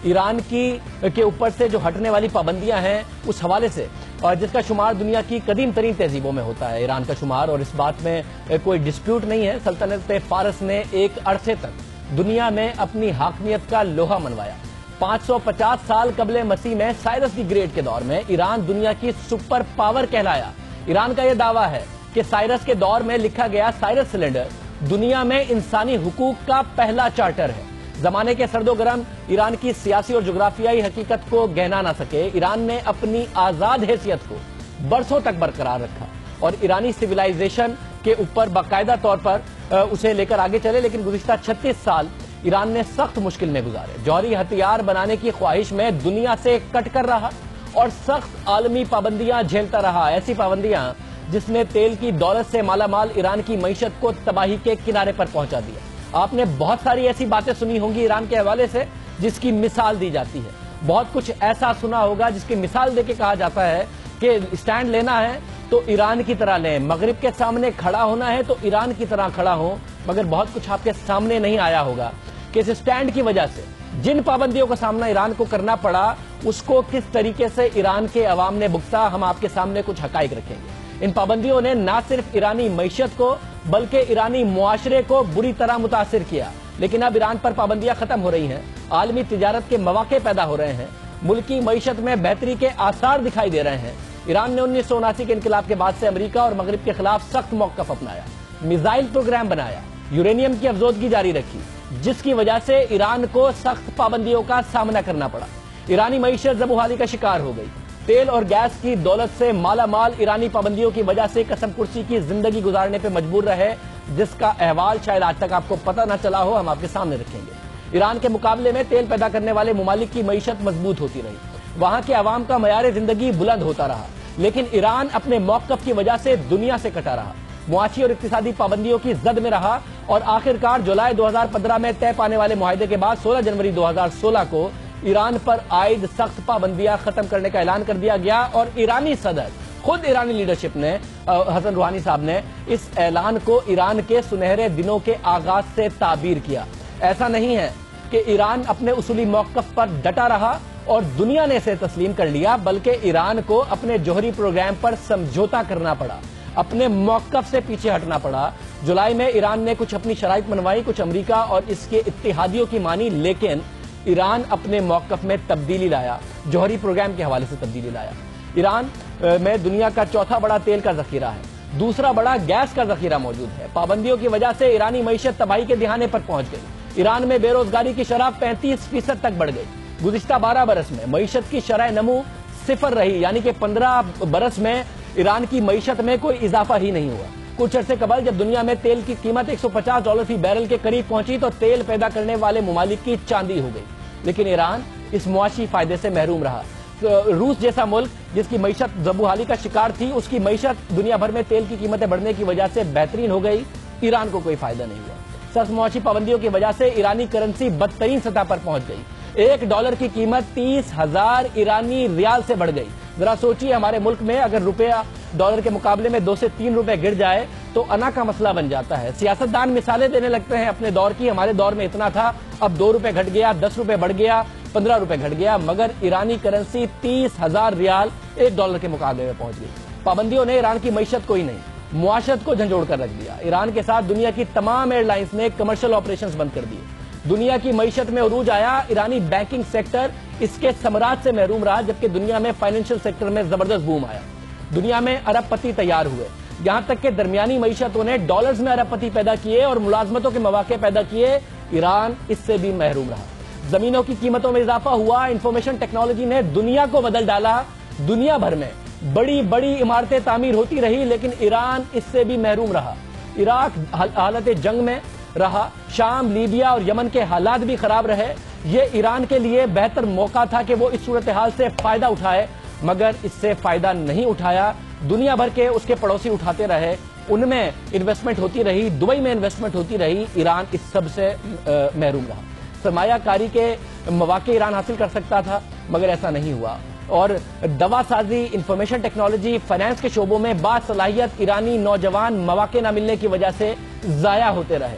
ایران کے اوپر سے جو ہٹنے والی پابندیاں ہیں اس حوالے سے، اور جس کا شمار دنیا کی قدیم ترین تہذیبوں میں ہوتا ہے ایران کا شمار، اور اس بات میں کوئی ڈسپیوٹ نہیں ہے، سلطنت فارس نے ایک عرصے تک دنیا میں اپنی حاکمیت کا لوہا منوایا۔ 550 سال قبل مسیح میں سائرس دی گریٹ کے دور میں ایران دنیا کی سپر پاور کہلایا۔ ایران کا یہ دعویٰ ہے کہ سائرس کے دور میں لکھا گیا سائرس سلنڈر دنیا میں انسانی حقوق کا پہلا چارٹر ہے۔ زمانے کے سرد و گرم ایران کی سیاسی اور جغرافیائی حقیقت کو گہنا نہ سکے، ایران نے اپنی آزاد حیثیت کو برسوں تک برقرار رکھا اور ایرانی سویلائزیشن کے اوپر باقاعدہ طور پر اسے لے کر آگے چلے، لیکن گزشتہ 36 سال ایران نے سخت مشکل میں گزارے، جوہری ہتھیار بنانے کی خواہش میں دنیا سے کٹ کر رہا اور سخت عالمی پابندیاں جھیلتا رہا، ایسی پابندیاں جس نے تیل کی دولت سے مالا مال ایران کی معیشت کو تباہی کے کنارے پر پہنچا دیا۔ آپ نے بہت ساری ایسی باتیں سنی ہوں گی ایران کے حوالے سے جس کی مثال دی جاتی ہے، بہت کچھ ایسا سنا ہوگا جس کی مثال دے کے کہا جاتا ہے کہ اسٹینڈ لینا ہے تو ایران کی طرح لیں، مغرب کے سامنے کھڑا ہونا ہے تو ایران کی طرح کھڑا ہوں، مگر بہت کچھ آپ کے سامنے نہیں آیا ہوگا کہ اس اسٹینڈ کی وجہ سے جن پابندیوں کا سامنا ایران کو کرنا پڑا اس کو کس طریقے سے ایران کے عوام نے بھگتا، ہم آپ کے سامنے کچھ حقائق رکھیں گے۔ ان پابندیوں نے نہ صرف ایرانی معیشت کو بلکہ ایرانی معاشرے کو بری طرح متاثر کیا، لیکن اب ایران پر پابندیاں ختم ہو رہی ہیں، عالمی تجارت کے مواقع پیدا ہو رہے ہیں، ملکی معیشت میں بہتری کے آثار دکھائی دے رہے ہیں۔ ایران نے 1979 کے انقلاب کے بعد سے امریکہ اور مغرب کے خلاف سخت موقف اپنایا، میزائل پروگرام بنایا، یورینیم کی افزودگی جاری رکھی، جس کی وجہ سے ایران کو سخت پابندیوں کا سامنا کرنا پڑا۔ ایرانی معیشت زبحالی کا شکار ہو گئی، تیل اور گیس کی دولت سے مالا مال ایرانی پابندیوں کی وجہ سے قسم کرسی کی زندگی گزارنے پہ مجبور رہے، جس کا احوال شاید آج تک آپ کو پتہ نہ چلا ہو، ہم آپ کے سامنے رکھیں گے۔ ایران کے مقابلے میں تیل پیدا کرنے والے ممالک کی معیشت مضبوط ہوتی رہی، وہاں کے عوام کا معیار زندگی بلند ہوتا رہا، لیکن ایران اپنے موقف کی وجہ سے دنیا سے کٹا رہا، معاشی اور اقتصادی پابندیوں کی زد میں رہا، اور آخرکار جولائی 2015 میں طے پانے والے معاہدے کے بعد 16 جنوری 2016 کو ایران پر عائد سخت پابندیاں ختم کرنے کا اعلان کر دیا گیا، اور ایرانی صدر خود ایرانی لیڈرشپ نے، حسن روحانی صاحب نے اس اعلان کو ایران کے سنہرے دنوں کے آغاز سے تعبیر کیا۔ ایسا نہیں ہے کہ ایران اپنے اصولی موقف پر ڈٹا رہا اور دنیا نے اسے تسلیم کر لیا، بلکہ ایران کو اپنے جوہری پروگرام پر سمجھوتا کرنا پڑا، اپنے موقف سے پیچھے ہٹنا پڑا۔ جولائی میں ایران نے کچھ اپنی شرائط منوائی، کچھ امریکہ اور اس کے اتحادیوں کی مانی، لیکن ایران اپنے موقف میں تبدیلی لایا، جوہری پروگرام کے حوالے سے تبدیلی لایا۔ ایران میں دنیا کا چوتھا بڑا تیل کا ذخیرہ ہے، دوسرا بڑا گیس کا ذخیرہ موجود ہے۔ پابندیوں کی وجہ سے ایرانی معیشت تباہی کے دہانے پر پہنچ گئی، ایران میں بے روزگاری کی شرح 35% تک بڑھ گئی۔ گزشتہ 12 برس میں معیشت کی شرح نمو 0 رہی، یعنی کہ 15 برس میں ایران کی معیشت میں کوئی اضافہ ہی نہیں ہوا۔ کچھ عرصے قبل جب دنیا میں تیل کی قیمت $150 فی بیرل کے قریب پہنچی تو تیل پیدا کرنے والے ممالک کی چاندی ہو گئی، لیکن ایران اس معاشی فائدے سے محروم رہا۔ روس جیسا ملک جس کی معیشت زبحالی کا شکار تھی، اس کی معیشت دنیا بھر میں تیل کی قیمتیں بڑھنے کی وجہ سے بہترین ہو گئی، ایران کو کوئی فائدہ نہیں ہوا۔ سخت معاشی پابندیوں کی وجہ سے ایرانی کرنسی بدترین سطح پر پہنچ گئی، $1 کی قیمت 30,000 ایرانی ریال سے بڑھ گئی۔ ذرا سوچیے، ہمارے ملک میں اگر روپیہ ڈالر کے مقابلے میں 2 سے 3 روپے گر جائے تو انا کا مسئلہ بن جاتا ہے۔ سیاستدان مثالیں دینے لگتے ہیں اپنے دور کی، ہمارے دور میں اتنا تھا، اب 2 روپے گھٹ گیا، 10 روپے بڑھ گیا، 15 روپے گھٹ گیا، مگر ایرانی کرنسی 30,000 ریال $1 کے مقابلے میں پہنچ گئی۔ پابندیوں نے ایران کی معیشت کو ہی نہیں، معاشرت کو جھنجھوڑ کر رکھ دیا۔ ایران کے ساتھ دنیا کی تمام ایئر لائنز نے کمرشل آپریشنز بند کر دیے، دنیا کی معیشت میں عروج آیا، ایرانی بینکنگ سیکٹر اس کے ثمرات سے محروم رہا، جبکہ دنیا میں فائنینشل سیکٹر میں زبردست بوم آیا، دنیا میں ارب پتی تیار ہوئے، یہاں تک کہ درمیانی معیشتوں نے ڈالرز میں ارب پتی پیدا کیے اور ملازمتوں کے مواقع پیدا کیے، ایران اس سے بھی محروم رہا۔ زمینوں کی قیمتوں میں اضافہ ہوا، انفارمیشن ٹیکنالوجی نے دنیا کو بدل ڈالا، دنیا بھر میں بڑی بڑی عمارتیں تعمیر ہوتی رہی، لیکن ایران اس سے بھی محروم رہا۔ عراق حالت جنگ میں رہا، شام، لیبیا اور یمن کے حالات بھی خراب رہے۔ یہ ایران کے لیے بہتر موقع تھا کہ وہ اس صورتحال سے فائدہ اٹھائے، مگر اس سے فائدہ نہیں اٹھایا۔ دنیا بھر کے اس کے پڑوسی اٹھاتے رہے، ان میں انویسٹمنٹ ہوتی رہی، دبئی میں انویسٹمنٹ ہوتی رہی، ایران اس سب سے محروم رہا۔ سرمایہ کاری کے مواقع ایران حاصل کر سکتا تھا، مگر ایسا نہیں ہوا، اور دوا سازی، انفارمیشن ٹیکنالوجی، فائنانس کے شعبوں میں باصلاحیت ایرانی نوجوان مواقع نہ ملنے کی وجہ سے ضائع ہوتے رہے۔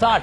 60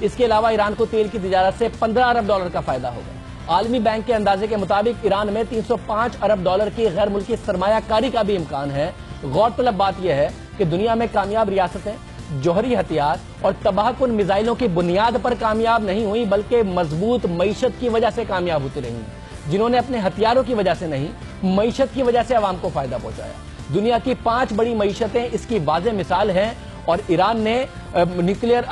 اس کے علاوہ ایران کو تیل کی تجارت سے $15 ارب کا فائدہ ہوگا۔ عالمی بینک کے اندازے کے مطابق ایران میں $305 ارب کی غیر ملکی سرمایہ کاری کا بھی امکان ہے۔ غور طلب بات یہ ہے کہ دنیا میں کامیاب ریاستیں جوہری ہتھیار اور تباہ کن میزائلوں کی بنیاد پر کامیاب نہیں ہوئی، بلکہ مضبوط معیشت کی وجہ سے کامیاب ہوتی رہی، جنہوں نے اپنے ہتھیاروں کی وجہ سے نہیں، معیشت کی وجہ سے عوام کو فائدہ پہنچایا۔ دنیا کی 5 بڑی معیشتیں اس کی واضح مثال ہیں، اور ایران نے نیوکلیئر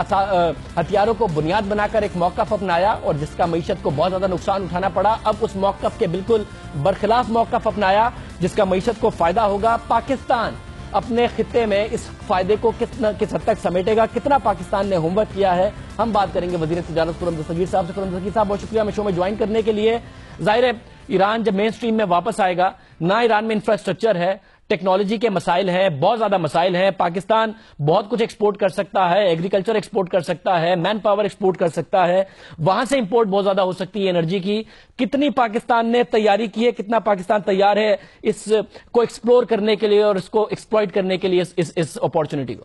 ہتھیاروں کو بنیاد بنا کر ایک موقف اپنایا، اور جس کا معیشت کو بہت زیادہ نقصان اٹھانا پڑا۔ اب اس موقف کے بالکل برخلاف موقف اپنایا جس کا معیشت کو فائدہ ہوگا۔ پاکستان اپنے خطے میں اس فائدے کو کس حد تک سمیٹے گا، کتنا پاکستان نے ہوم ورک کیا ہے، ہم بات کریں گے وزیر تجارت خرم دستگیر صاحب سے۔ خرم دستگیر صاحب بہت شکریہ ہمیں شو میں جوائن کرنے کے لیے۔ ظاہر ہے ایران جب مین سٹریم میں واپس آئے گا، نہ ایران میں انفراسٹرکچر ہے، ٹیکنالوجی کے مسائل ہیں، بہت زیادہ مسائل ہیں۔ پاکستان بہت کچھ ایکسپورٹ کر سکتا ہے، ایگریکلچر ایکسپورٹ کر سکتا ہے، مین پاور ایکسپورٹ کر سکتا ہے، وہاں سے امپورٹ بہت زیادہ ہو سکتی ہے انرجی کی۔ کتنی پاکستان نے تیاری کی ہے، کتنا پاکستان تیار ہے اس کو ایکسپلور کرنے کے لیے اور اس کو ایکسپلائٹ کرنے کے لیے اس اپارچونٹی کو؟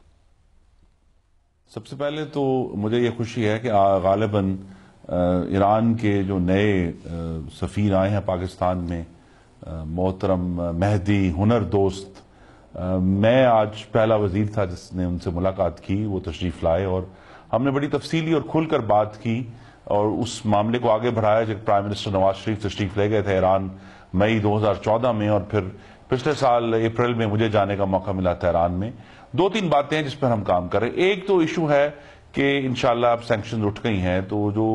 سب سے پہلے تو مجھے یہ خوشی ہے کہ غالباً ایران کے جو نئے سفیر آئے ہیں پاکستان میں، محترم مہدی ہنر دوست، میں آج پہلا وزیر تھا جس نے ان سے ملاقات کی، وہ تشریف لائے اور ہم نے بڑی تفصیلی اور کھل کر بات کی اور اس معاملے کو آگے بڑھایا جب پرائم منسٹر نواز شریف تشریف لے گئے تھے ایران مئی 2014 میں، اور پھر پچھلے سال اپریل میں مجھے جانے کا موقع ملا تھا ایران میں۔ 2-3 باتیں ہیں جس پر ہم کام کر رہے ہیں۔ ایک تو ایشو ہے کہ انشاءاللہ اب سینکشنز اٹھ گئی ہیں، تو جو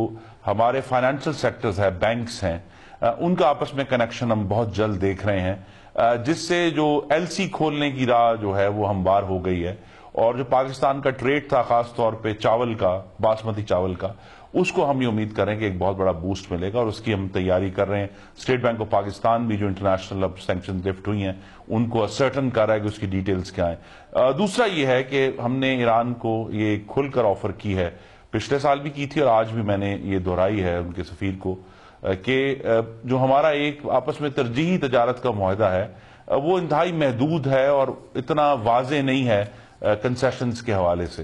ہمارے فائنینشل سیکٹرز ہیں، بینکس ہیں، ان کا آپس میں کنیکشن ہم بہت جلد دیکھ رہے ہیں، جس سے جو ایل سی کھولنے کی راہ جو ہے وہ ہموار ہو گئی ہے، اور جو پاکستان کا ٹریڈ تھا خاص طور پہ چاول کا، باسمتی چاول کا، اس کو ہم یہ امید کریں کہ ایک بہت بڑا بوسٹ ملے گا، اور اس کی ہم تیاری کر رہے ہیں۔ اسٹیٹ بینک آف پاکستان بھی جو انٹرنیشنل اب سینکشن لفٹ ہوئی ہیں ان کو اسرٹن کر رہا ہے کہ اس کی ڈیٹیلز کیا ہیں۔ دوسرا یہ ہے کہ ہم نے ایران کو یہ کھل کر آفر کی ہے، پچھلے سال بھی کی تھی اور آج بھی میں نے یہ دہرائی ہے ان کے سفیر کو، کہ جو ہمارا ایک آپس میں ترجیحی تجارت کا معاہدہ ہے وہ انتہائی محدود ہے اور اتنا واضح نہیں ہے کنسیشنز کے حوالے سے۔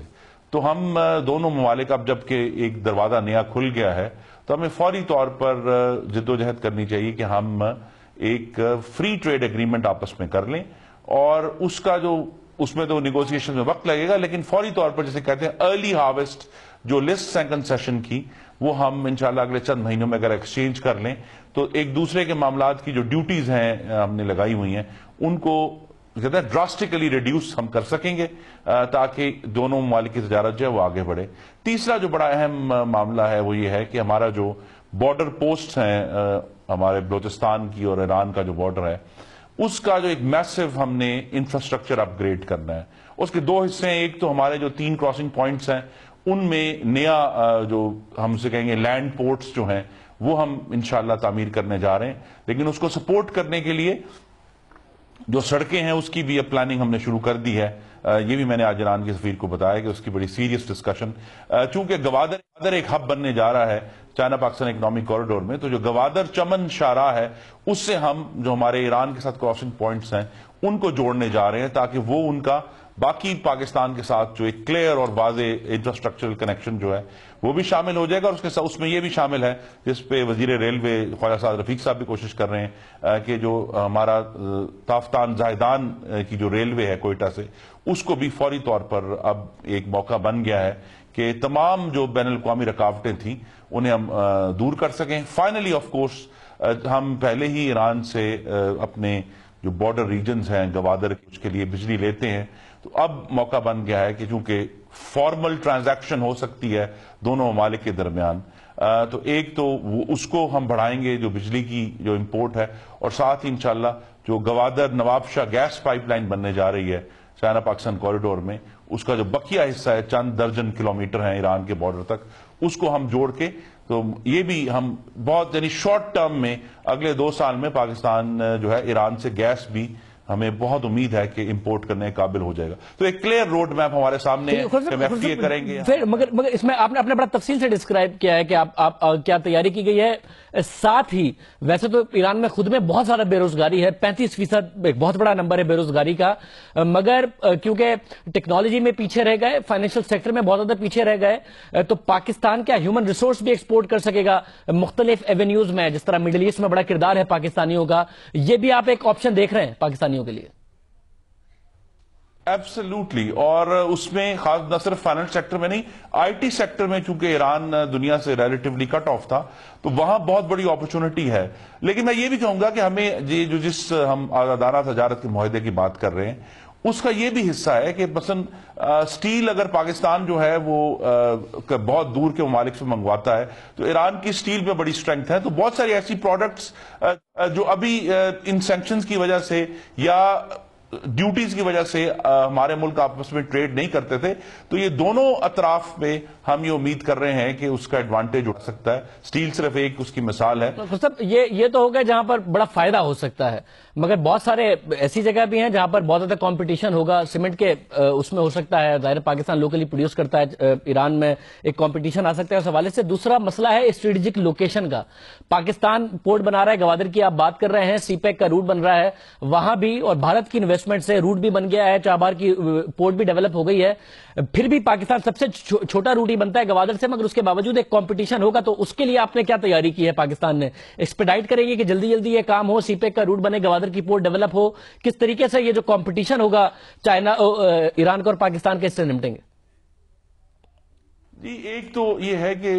تو ہم دونوں ممالک اب جبکہ ایک دروازہ نیا کھل گیا ہے تو ہمیں فوری طور پر جدوجہد کرنی چاہیے کہ ہم ایک فری ٹریڈ ایگریمنٹ آپس میں کر لیں، اور اس کا جو اس میں تو نیگوسیشن میں وقت لگے گا، لیکن فوری طور پر جسے کہتے ہیں ارلی ہارویسٹ جو لسٹ ہیں کنسیشن کی، وہ ہم انشاءاللہ اگلے چند مہینوں میں اگر ایکسچینج کر لیں تو ایک دوسرے کے معاملات کی جو ڈیوٹیز ہیں ہم نے لگائی ہوئی ہیں ان کو کہتے ہیں ڈراسٹیکلی ریڈیوس ہم کر سکیں گے، تاکہ دونوں ممالک کی تجارت جو ہے وہ آگے بڑھے۔ تیسرا جو بڑا اہم معاملہ ہے وہ یہ ہے کہ ہمارا جو بارڈر پوسٹ ہیں ہمارے بلوچستان کی اور ایران کا جو بارڈر ہے، اس کا جو ایک میسو ہم نے انفراسٹرکچر اپ گریڈ کرنا ہے۔ اس کے 2 حصے ہیں، ایک تو ہمارے جو 3 کراسنگ پوائنٹس ہیں ان میں نیا جو ہم سے کہیں گے لینڈ پورٹس جو ہیں وہ ہم انشاءاللہ تعمیر کرنے جا رہے ہیں، لیکن اس کو سپورٹ کرنے کے لیے جو سڑکیں ہیں اس کی بھی اب پلاننگ ہم نے شروع کر دی ہے۔ یہ بھی میں نے آج ایران کے سفیر کو بتایا کہ اس کی بڑی سیریس ڈسکشن، چونکہ گوادر ایک ہب بننے جا رہا ہے چائنا پاکستان اکنامک کوریڈور میں، تو جو گوادر چمن شاہراہ ہے اس سے ہم جو ہمارے ایران کے ساتھ کراسنگ پوائنٹس ہیں ان کو جوڑنے جا رہے ہیں، تاکہ وہ ان کا باقی پاکستان کے ساتھ جو ایک کلیئر اور واضح انفراسٹرکچرل کنیکشن جو ہے وہ بھی شامل ہو جائے گا، اور اس کے ساتھ اس میں یہ بھی شامل ہے جس پہ وزیر ریلوے خواجہ سعد رفیق صاحب بھی کوشش کر رہے ہیں کہ جو ہمارا تافتان زاہدان کی جو ریلوے ہے کوئٹہ سے، اس کو بھی فوری طور پر اب ایک موقع بن گیا ہے کہ تمام جو بین الاقوامی رکاوٹیں تھیں انہیں ہم دور کر سکیں۔ فائنلی آف کورس ہم پہلے ہی ایران سے اپنے جو بارڈر ریجنز ہیں گوادر کے لیے بجلی لیتے ہیں، تو اب موقع بن گیا ہے کہ چونکہ فارمل ٹرانزیکشن ہو سکتی ہے دونوں ممالک کے درمیان، تو ایک تو اس کو ہم بڑھائیں گے جو بجلی کی جو امپورٹ ہے، اور ساتھ ہی انشاءاللہ جو گوادر نواب شاہ گیس پائپ لائن بننے جا رہی ہے چائنا پاکستان کوریڈور میں، اس کا جو بقیہ حصہ ہے چند درجن کلومیٹر ہیں ایران کے بارڈر تک، اس کو ہم جوڑ کے تو یہ بھی ہم بہت یعنی شارٹ ٹرم میں اگلے 2 سال میں پاکستان جو ہے ایران سے گیس بھی ہمیں بہت امید ہے کہ امپورٹ کرنے کے قابل ہو جائے گا. تو ایک کلیئر روڈ میپ ہمارے سامنے ہے کہ ہم FTA کریں گے. مگر اس میں آپ نے بڑا تفصیل سے ڈسکرائب کیا ہے کہ آپ کیا تیاری کی گئی ہے. ساتھ ہی ویسے تو ایران میں خود میں بہت زیادہ بے روزگاری ہے, 35% ایک بہت بڑا نمبر ہے بے روزگاری کا, مگر کیونکہ ٹیکنالوجی میں پیچھے رہ گئے, فائنینشیل سیکٹر میں بہت زیادہ پیچھے رہ گئے, تو پاکستان کیا ہیومن ریسورس بھی ایکسپورٹ کر سکے گا مختلف ایونیوز میں, جس طرح مڈل ایسٹ میں بڑا کردار ہے پاکستانیوں کا, یہ بھی آپ ایک آپشن دیکھ رہے ہیں پاکستانیوں کے لیے؟ ایبسلیوٹلی, اور اس میں خاص نہ صرف فائنانس سیکٹر میں نہیں, آئی ٹی سیکٹر میں چونکہ ایران دنیا سے ریلیٹیولی کٹ آف تھا تو وہاں بہت بڑی اپرچونٹی ہے. لیکن میں یہ بھی کہوں گا کہ ہمیں جس ہم آزادانہ تجارت کے معاہدے کی بات کر رہے ہیں اس کا یہ بھی حصہ ہے کہ مثلا سٹیل اگر پاکستان جو ہے وہ بہت دور کے ممالک سے منگواتا ہے تو ایران کی سٹیل میں بڑی سٹرینگتھ ہے. تو بہت ساری ایسی پروڈکٹس جو ابھی ان سینکشنز کی وجہ سے یا ڈیوٹیز کی وجہ سے ہمارے ملک آپس میں ٹریڈ نہیں کرتے تھے, تو یہ دونوں اطراف میں ہم یہ امید کر رہے ہیں کہ اس کا ایڈوانٹیج اٹھ سکتا ہے. سٹیل صرف ایک اس کی مثال ہے. یہ تو ہوگا جہاں پر بڑا فائدہ ہو سکتا ہے, مگر بہت سارے ایسی جگہ بھی ہیں جہاں پر بہت زیادہ کمپٹیشن ہوگا. سیمنٹ کے اس میں ہو سکتا ہے, ظاہر پاکستان لوکلی پروڈیوس کرتا ہے, ایران میں ایک کمپٹیشن آ سکتا ہے اس حوالے سے. دوسرا مسئلہ ہے اسٹریٹجک لوکیشن کا. پاکستان پورٹ بنا رہا ہے, گوادر کی آپ بات کر رہے ہیں, سی پیک کا روٹ بن رہا ہے وہاں بھی, اور بھارت کی انویسٹمنٹ سے روٹ بھی بن گیا ہے, چابہار کی پورٹ بھی ڈیولپ ہو گئی ہے. پھر بھی پاکستان سب سے چھوٹا روٹ ہی بنتا ہے گوادر سے, مگر اس کے باوجود ایک کمپٹیشن ہوگا. تو اس کے لیے آپ نے کیا تیاری کی ہے؟ پاکستان نے ایکسپیڈائٹ کریں گے کہ جلدی جلدی یہ کام ہو, سی پیک کا روٹ بنے, گوادر کی پورٹ ڈیولپ ہو, کس طریقے سے یہ جو کمپٹیشن ہوگا چائنا ایران کا اور پاکستان کے, اس سے نمٹیں گے؟ جی, ایک تو یہ ہے کہ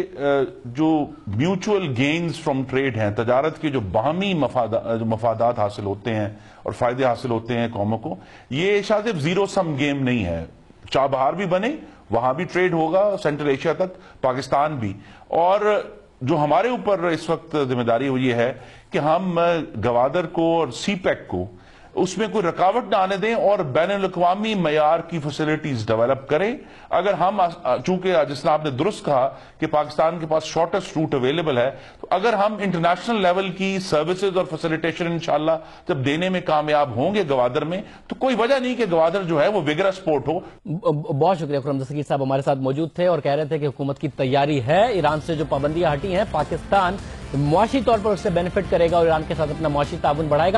جو میوچول گینز فرام ٹریڈ ہیں, تجارت کے جو باہمی مفادات حاصل ہوتے ہیں اور فائدے حاصل ہوتے ہیں قوموں کو, یہ شاید زیرو سم گیم نہیں ہے. چابہار بھی بنے, وہاں بھی ٹریڈ ہوگا سینٹرل ایشیا تک, پاکستان بھی. اور جو ہمارے اوپر اس وقت ذمہ داری وہ یہ ہے کہ ہم گوادر کو اور سی پیک کو اس میں کوئی رکاوٹ نہ آنے دیں اور بین الاقوامی معیار کی فیسلٹیز ڈیولپ کریں. اگر ہم, چونکہ جس طرح آپ نے درست کہا کہ پاکستان کے پاس شارٹیسٹ روٹ اویلیبل ہے, تو اگر ہم انٹرنیشنل لیول کی سروسز اور فیسلٹیشن انشاءاللہ جب دینے میں کامیاب ہوں گے گوادر میں, تو کوئی وجہ نہیں کہ گوادر جو ہے وہ وگرس پورٹ ہو. بہت شکریہ خرم دستگیر صاحب, ہمارے ساتھ موجود تھے اور کہہ رہے تھے کہ حکومت کی تیاری ہے, ایران سے جو پابندیاں ہٹی ہیں پاکستان معاشی طور پر اس سے بینیفٹ کرے گا اور ایران کے ساتھ اپنا معاشی تعاون بڑھائے گا.